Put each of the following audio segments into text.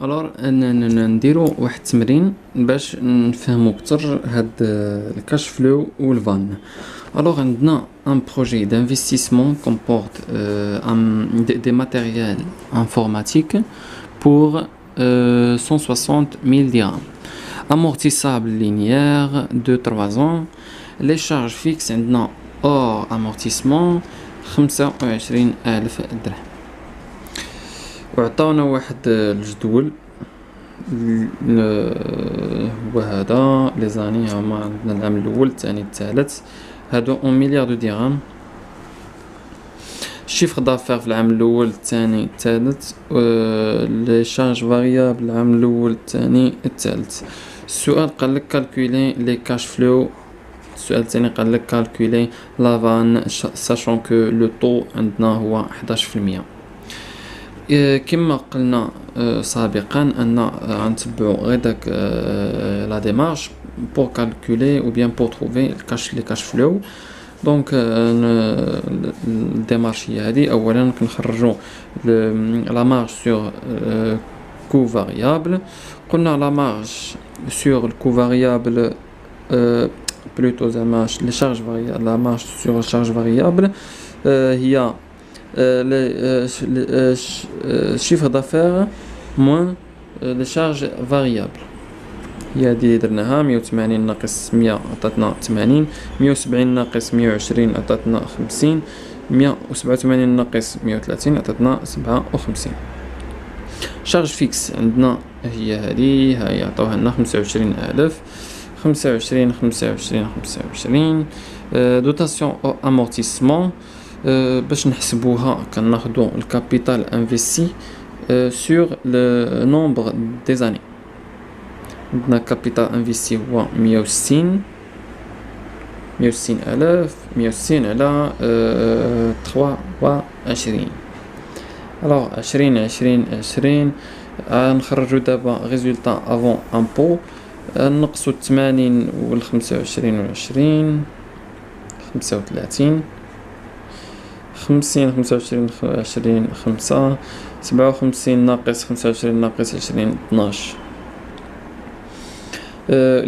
الوغ نديرو واحد التمرين باش نفهمو اكثر هاد الكاش فلو والفان. الوغ عندنا ان بروجي d'investissement comporte des matériels informatiques pour 160 000 dirhams, amortissable linéaire de 3 ans. Les charges fixes عندنا hors amortissement 25,000 درهم. وعطاونا واحد الجدول هو هذا لي زاني هما عندنا العام الاول الثاني الثالث هادو 1 مليار دو درهم. الشيفر دافير في العام الاول الثاني الثالث، لي شارج فاريابل العام الاول الثاني الثالث. السؤال قال لك كالكولي لي كاش فلو. السؤال الثاني قال لك كالكولي لافان ساشون كو لو طو عندنا هو 11%. كما قلنا سابقا ان غنتبعو غير داك لا ديمارش بور كالكولي او بيان بور تروفي لي كاش فلو. دونك الديمارش هي هادي. اولا كنخرجو لا مارج سور كو فاريابل. قلنا لا مارج سور الكو فاريابل بلوتو زعما لي شارج فاريابل. لا مارج سور شارج فاريابل هي chiffre d'affaires moins les charges variables. هي هادي درناها 180 ناقص 100 عطاتنا 80، 170 ناقص 120 عطاتنا 50، 187 ناقص 130 عطاتنا 57. شارج فيكس عندنا هي هادي، هاي عطاوها لنا 25,000. 25 25 25. دوتاسيون او امورتيسمون باش نحسبوها كناخدو الكابيتال انفيستي سور لو نومبر دي زاني. عندنا كابيتال انفيستي هو 160 160,000 160 على 23. الوغ 20 20 20 نخرجو دابا ريزولطا افون امبو. نقصو 80 و 25 و 20 35. 50 25 20 5. 57 ناقص 25 ناقص 20 12.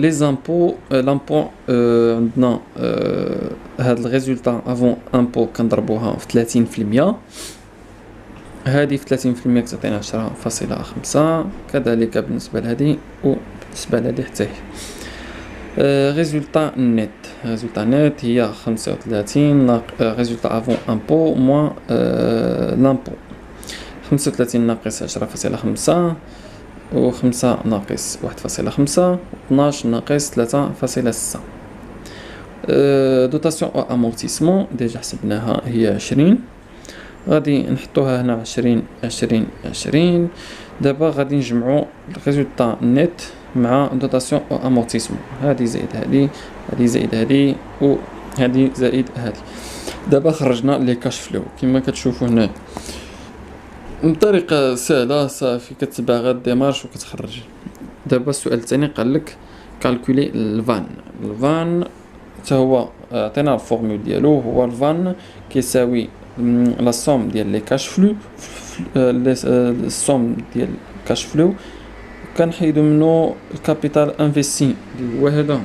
لي زامبو لامبو عندنا هاد الريزولطا افون امبو كنضربوها في 30%. هادي في 30% كتعطينا 10.5. كذلك بالنسبه لهادي وبالنسبه لهادي حتى هي. ريزولطا نت. ريزولطا نت هي 35 ريزولطا افون امبو موان لامبو. 35 ناقص 10.5 و 5 ناقص 1.5 12 ناقص 3.6. دوتاسيون او امورتيسمون ديجا حسبناها هي 20. غادي نحطوها هنا 20 20 20. دابا غادي نجمعو الريزولطا نت مع دوتاسيون او امورتيسمون. هادي زائد هادي، هادي زائد هادي، و هادي زائد هادي. دابا خرجنا لي كاش فلو كما كتشوفوا هنا بطريقه سهله صافي. كتبع غير ديمارش وكتخرج. دابا السؤال الثاني قال لك كالكولي الفان. الفان حتى هو عطينا الفورمول ديالو. هو الفان كيساوي لا سوم ديال لي كاش فلو السوم ديال كاش فلو كنحيدو منو الكابيتال انفيستي اللي هو هذا.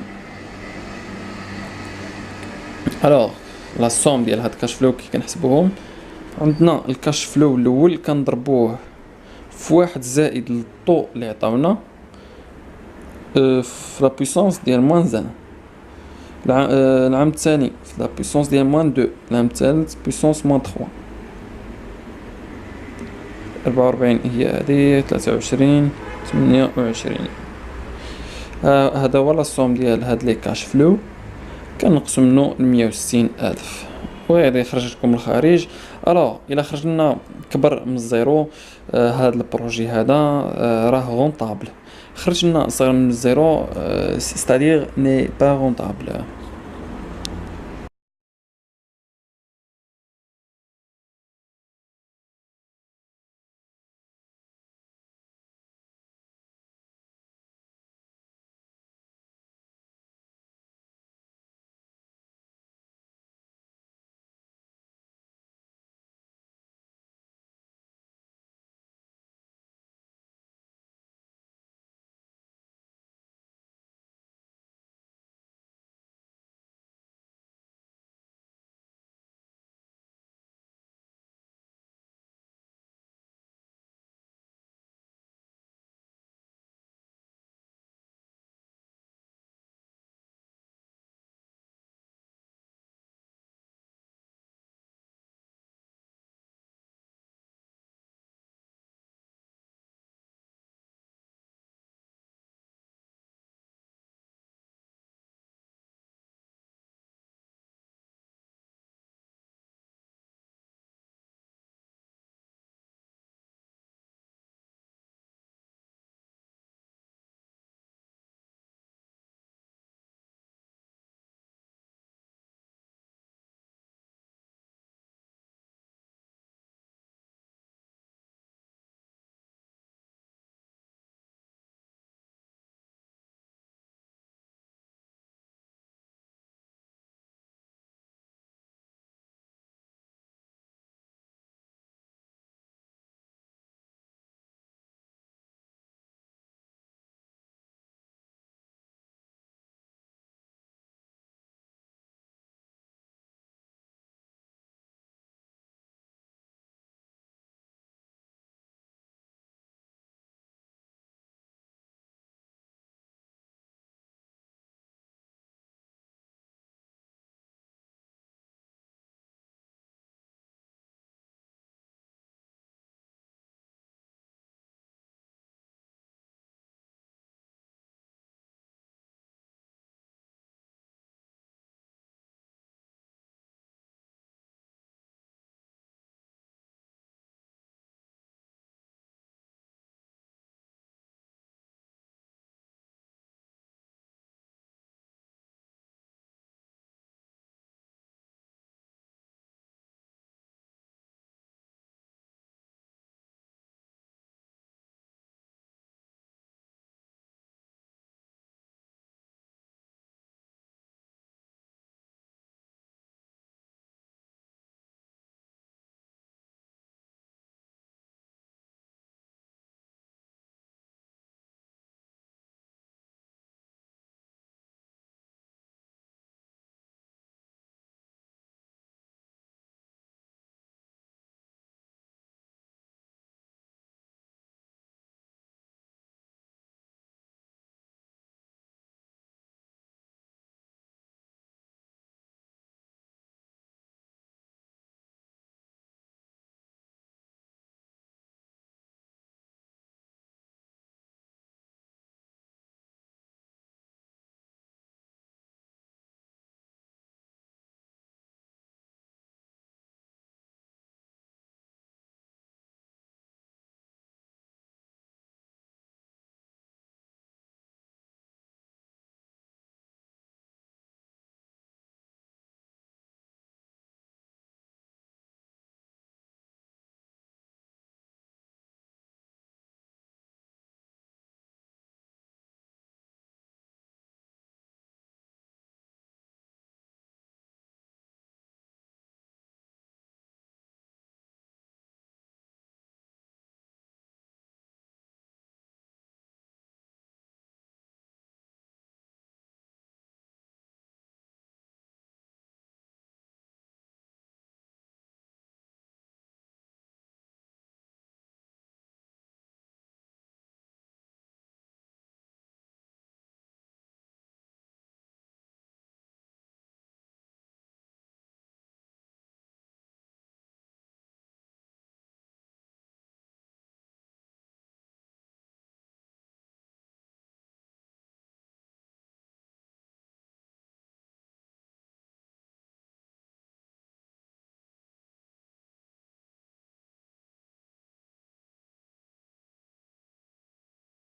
الوغ لا سوم ديال هاد كاش فلو كي كنحسبوهم عندنا الكاش فلو الاول كنضربوه في واحد زائد الطو اللي عطاونا في لا بويسونس ديال موان زان. العام الثاني في لا بويسونس ديال موان 2. العام الثالث بويسونس موان 3. 44 هي هادي 23 28. هذا هو لا سوم ديال هاد لي كاش فلو. كنقصو منو 160,000 وغادي يخرج لكم الخارج. الوغ الا خرجنا كبر من الزيرو هاد البروجي هذا راه غونطابل. خرجنا صغير من الزيرو ستادير ني با غونطابل.